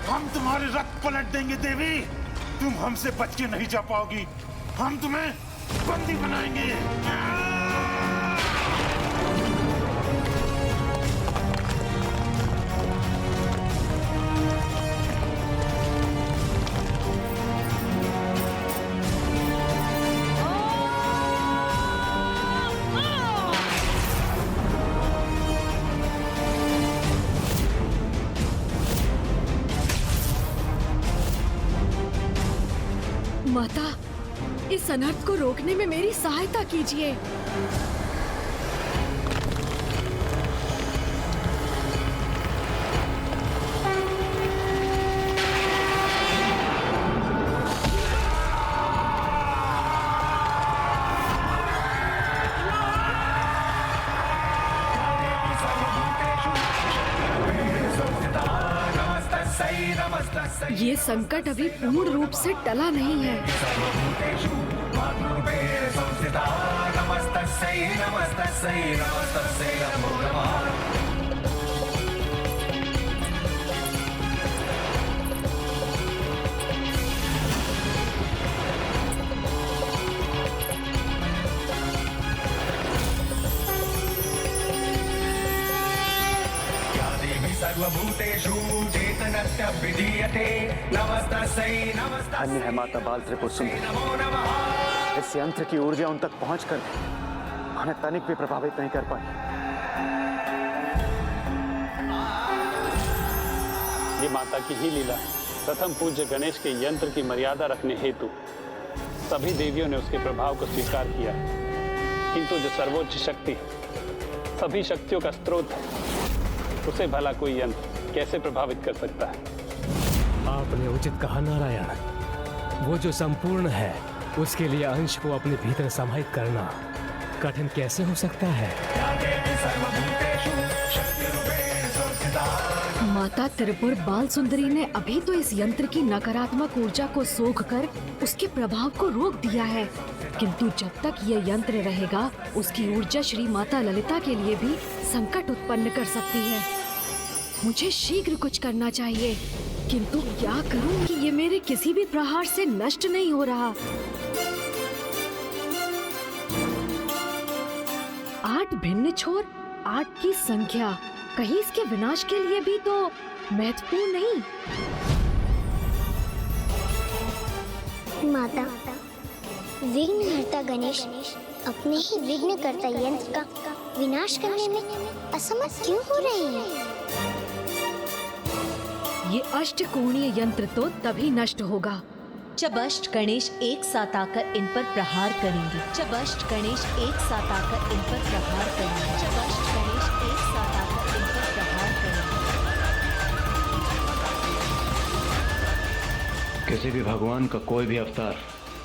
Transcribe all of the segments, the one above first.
हम तुम्हारे रथ पलट देंगे देवी। तुम हमसे बच के नहीं जा पाओगी। हम तुम्हें बंदी बनाएंगे। माता, इस अनर्थ को रोकने में मेरी सहायता कीजिए। ये संकट अभी पूर्ण रूप से टला नहीं है। धन्य है माता बाल त्रिपुर सुंदरी। इस यंत्र की ऊर्जा उन तक पहुंचकर हमें तनिक भी प्रभावित नहीं कर पाई। ये माता की ही लीला है। प्रथम पूज्य गणेश के यंत्र की मर्यादा रखने हेतु सभी देवियों ने उसके प्रभाव को स्वीकार किया, किंतु जो सर्वोच्च शक्ति सभी शक्तियों का स्रोत है, उसे भला कोई यंत्र कैसे प्रभावित कर सकता है? आपने उचित कहा नारायण। वो जो संपूर्ण है उसके लिए अंश को अपने भीतर समाहित करना कठिन कैसे हो सकता है? माता त्रिपुर बाल सुंदरी ने अभी तो इस यंत्र की नकारात्मक ऊर्जा को सोखकर उसके प्रभाव को रोक दिया है, किंतु जब तक ये यंत्र रहेगा उसकी ऊर्जा श्री माता ललिता के लिए भी संकट उत्पन्न कर सकती है। मुझे शीघ्र कुछ करना चाहिए, किंतु क्या करूं कि ये मेरे किसी भी प्रहार से नष्ट नहीं हो रहा। 8 भिन्न छोर, 8 की संख्या कहीं इसके विनाश के लिए भी तो महत्वपूर्ण नहीं। माता, विघ्नहर्ता गणेश अपने ही विघ्नकर्ता यंत्र का विनाश करने में असमर्थ क्यों हो रहे हैं? ये अष्टकोणीय यंत्र तो तभी नष्ट होगा जब अष्ट गणेश एक साथ आकर इन पर प्रहार करेंगे। जब अष्ट गणेश एक साथ आकर इन पर प्रहार करेंगे। जब अष्ट गणेश एक साथ आकर इन पर प्रहार करेंगे। किसी भी भगवान का कोई भी अवतार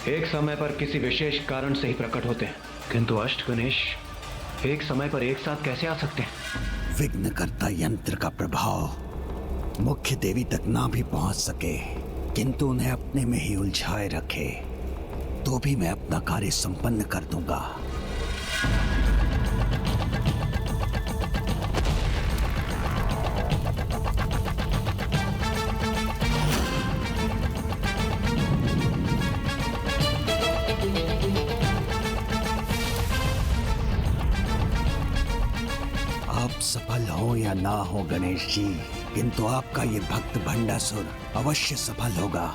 एक समय पर किसी विशेष कारण से ही प्रकट होते हैं, किंतु अष्ट गणेश एक समय पर एक साथ कैसे आ सकते हैं? विघ्नकर्ता यंत्र का प्रभाव मुख्य देवी तक ना भी पहुंच सके, किंतु उन्हें अपने में ही उलझाए रखे, तो भी मैं अपना कार्य संपन्न कर दूंगा। आप सफल हो या ना हो गणेश जी, किंतु आपका ये भक्त भंडासुर अवश्य सफल होगा।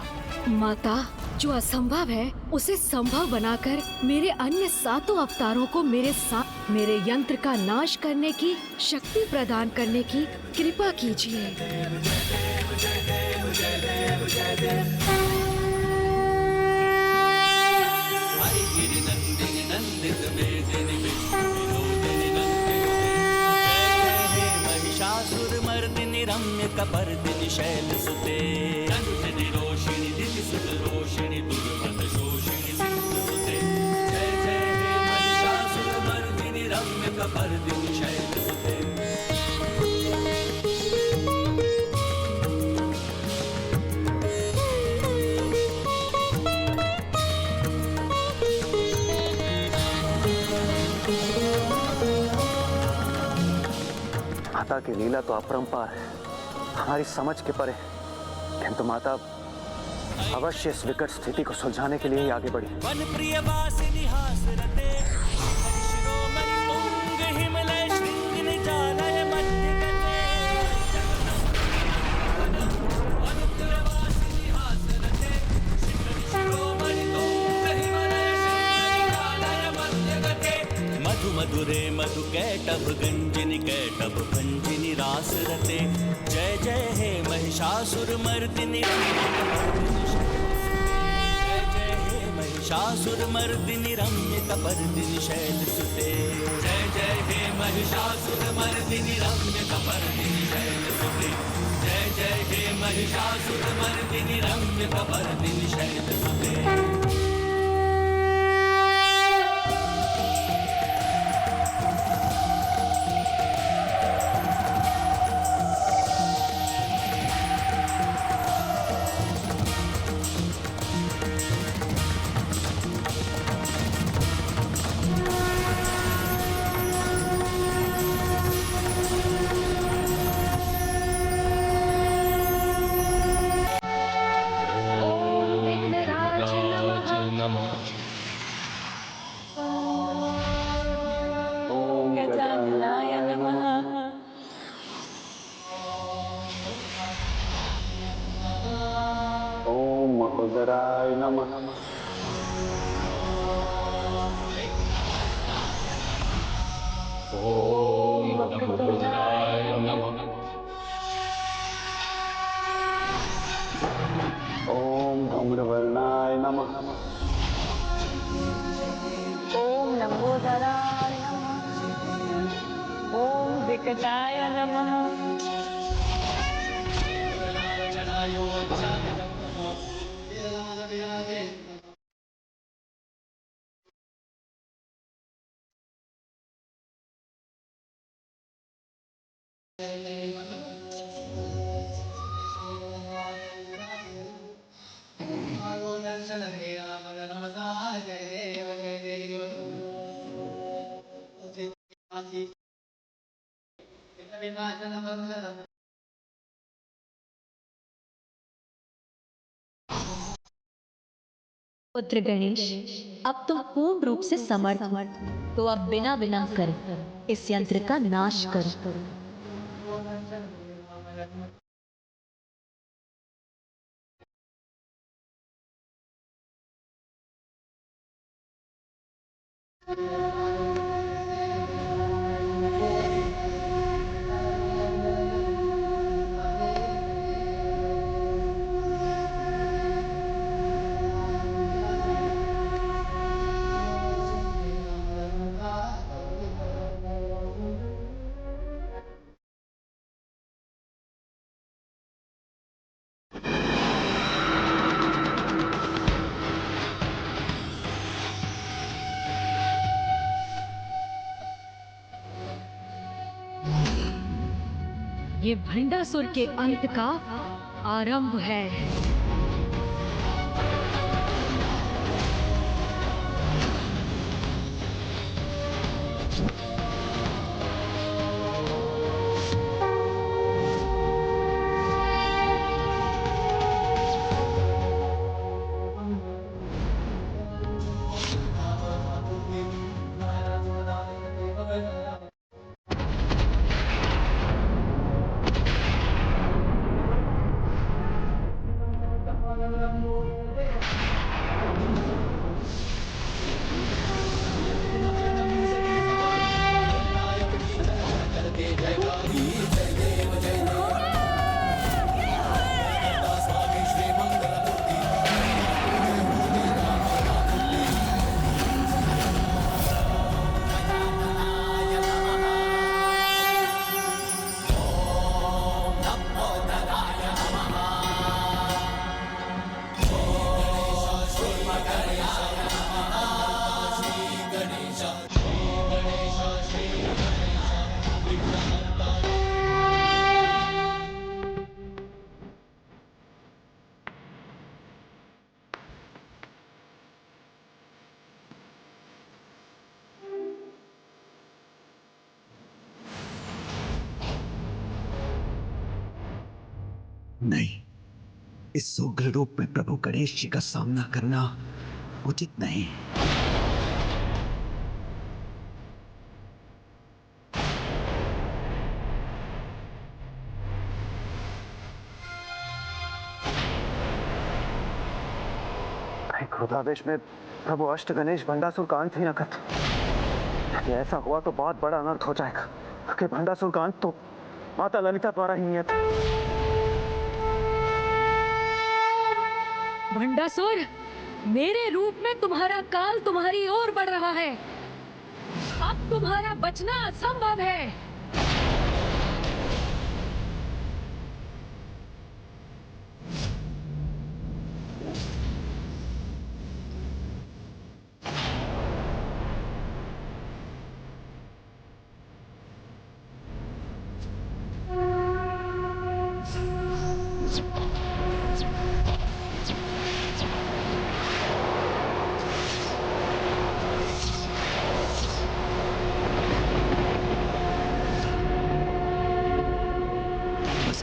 माता, जो असंभव है उसे संभव बनाकर मेरे अन्य 7 अवतारों को मेरे साथ मेरे यंत्र का नाश करने की शक्ति प्रदान करने की कृपा कीजिए। महिषासुरमर्दिनि रम्य कपर्दिनि शैलसुते नंदिनि रोषिणि दितिसुतरोषिणि दुर्मद शोषिणि सिंधुसुते। जय जय हे महिषासुरमर्दिनि रम्य कपर्दिनि शैलसुते। माता की लीला तो अपरंपार है, हमारी समझ के परे। किंतु माता अवश्य इस विकट स्थिति को सुलझाने के लिए ही आगे बढ़ी। वन प्रिय वासिनी हास रते शिरोमणि तुंग हिमलय श्रृंग निजालय मध्य गते। वन प्रिय वासिनी हास रते शिरोमणि तुंग हिमलय श्रृंग निजालय मध्य गते। मधु मधुरे मधु कैटभ गंजनि कैटभ भंजनि रास रते। जय जय हे महिषासुर मर्दिनी महिषासुर मर्दिनी रम्य कपर्दिनी शैल सुते। जय जय हे महिषासुर मर्दिनी रम्य कपर्दिनी शैल सुते। जय जय हे महिषासुर मर्दिनी रम्य कपर्दिनी शैल सुते। महोदराय नमः। ओम महोदराय नमः। ओम धूम्रवर्णाय नमः। ओम लंबोदराय नमः। ओम विकटाय नमः। पुत्र गणेश, अब तुम पूर्ण रूप से समर्थ हो, तो अब बिना विलंब करे इस यंत्र का नाश करो। ये भंडासुर के अंत का आरंभ है। नहीं, इस उग्र रूप में प्रभु गणेश जी का सामना करना उचित नहीं। क्रोधावेश में प्रभु अष्ट गणेश भंडासुर का अंत ही न करते। यदि ऐसा हुआ तो बहुत बड़ा अनर्थ हो जाएगा कि भंडासुर का अंत तो माता ललिता द्वारा ही है। भंडासुर, मेरे रूप में तुम्हारा काल तुम्हारी ओर बढ़ रहा है। अब तुम्हारा बचना असंभव है।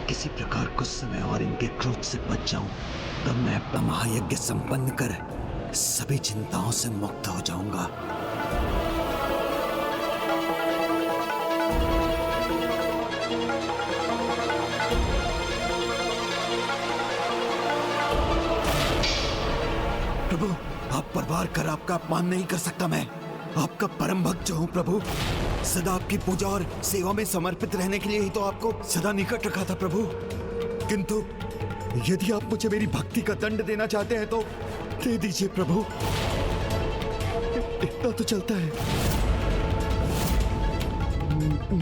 किसी प्रकार कुछ समय और इनके क्रोध से बच जाऊं, तब मैं अपना महायज्ञ संपन्न कर सभी चिंताओं से मुक्त हो जाऊंगा। प्रभु, आप पर वार कर आपका अपमान नहीं कर सकता। मैं आपका परम भक्त हूं प्रभु। सदा आपकी पूजा और सेवा में समर्पित रहने के लिए ही तो आपको सदा निकट रखा था प्रभु। किंतु यदि आप मुझे मेरी भक्ति का दंड देना चाहते हैं तो दे दीजिए प्रभु। इतना तो चलता है।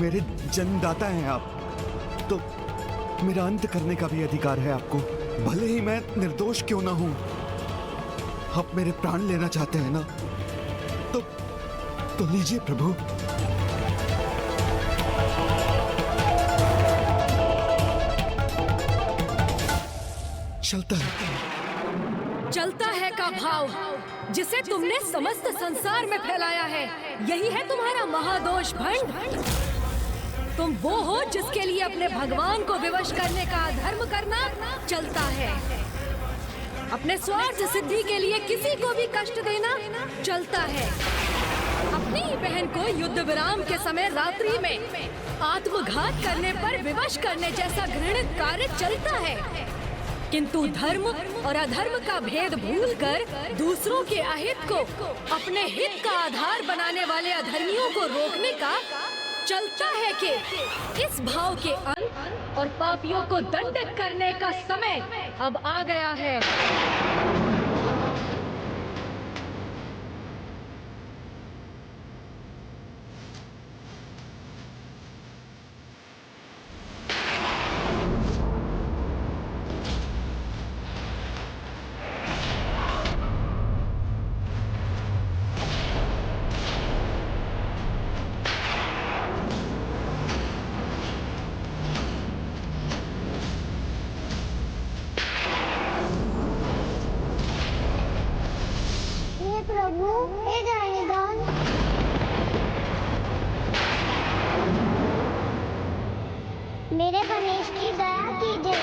मेरे जन्मदाता हैं आप, तो मेरा अंत करने का भी अधिकार है आपको, भले ही मैं निर्दोष क्यों ना हूं। आप मेरे प्राण लेना चाहते हैं ना, तो लीजिए प्रभु। चलता है का भाव जिसे तुमने समस्त संसार में फैलाया है, यही है तुम्हारा महादोष भंड। तुम वो हो जिसके लिए अपने भगवान को विवश करने का अधर्म करना चलता है। अपने स्वार्थ सिद्धि के लिए किसी को भी कष्ट देना चलता है। अपनी ही बहन को युद्ध विराम के समय रात्रि में आत्मघात करने पर विवश करने जैसा घृणित कार्य चलता है। किंतु धर्म और अधर्म का भेद भूलकर दूसरों के अहित को अपने हित का आधार बनाने वाले अधर्मियों को रोकने का चलता है कि इस भाव के अंत और पापियों को दंडित करने का समय अब आ गया है। प्रभु, हे दयानिधान। मेरे गणेश की दया कीजिए।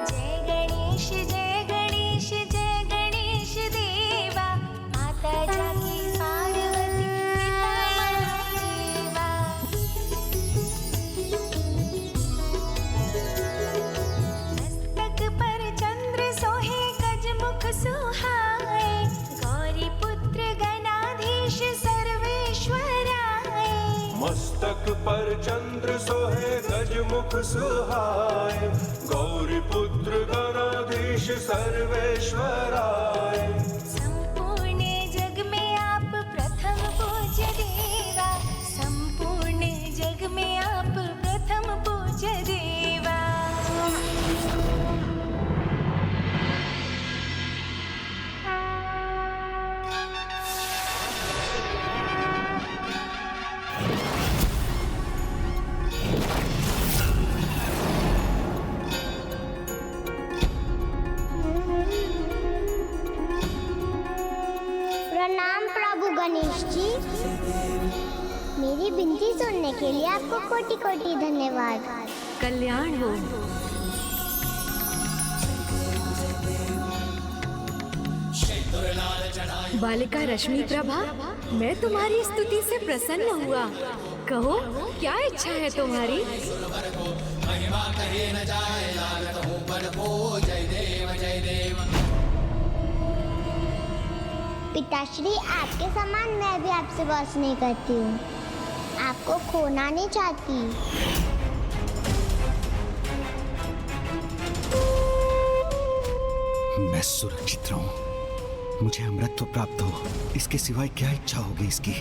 जय गणेश जय गणेश जय गणेश देवा, माता जाकी मस्तक पर चंद्र सोहे गजमुख सुहाए, गौरी पुत्र गणाधीश सर्वेश्वराय। संपूर्ण जग में आप प्रथम पूज्य देवा, संपूर्ण जग में आप प्रथम पूज्य देवा। गणेश जी। मेरी विनती सुनने के लिए आपको कोटि कोटि धन्यवाद। कल्याण हो। बालिका रश्मि प्रभा, मैं तुम्हारी स्तुति से प्रसन्न हुआ। कहो, क्या इच्छा है तुम्हारी? पिताश्री, आपके समान मैं भी आपसे बहस नहीं करती हूँ। आपको खोना नहीं चाहती। मैं सुरक्षित रहूं, मुझे अमृतत्व प्राप्त हो, इसके सिवाय क्या इच्छा होगी इसकी।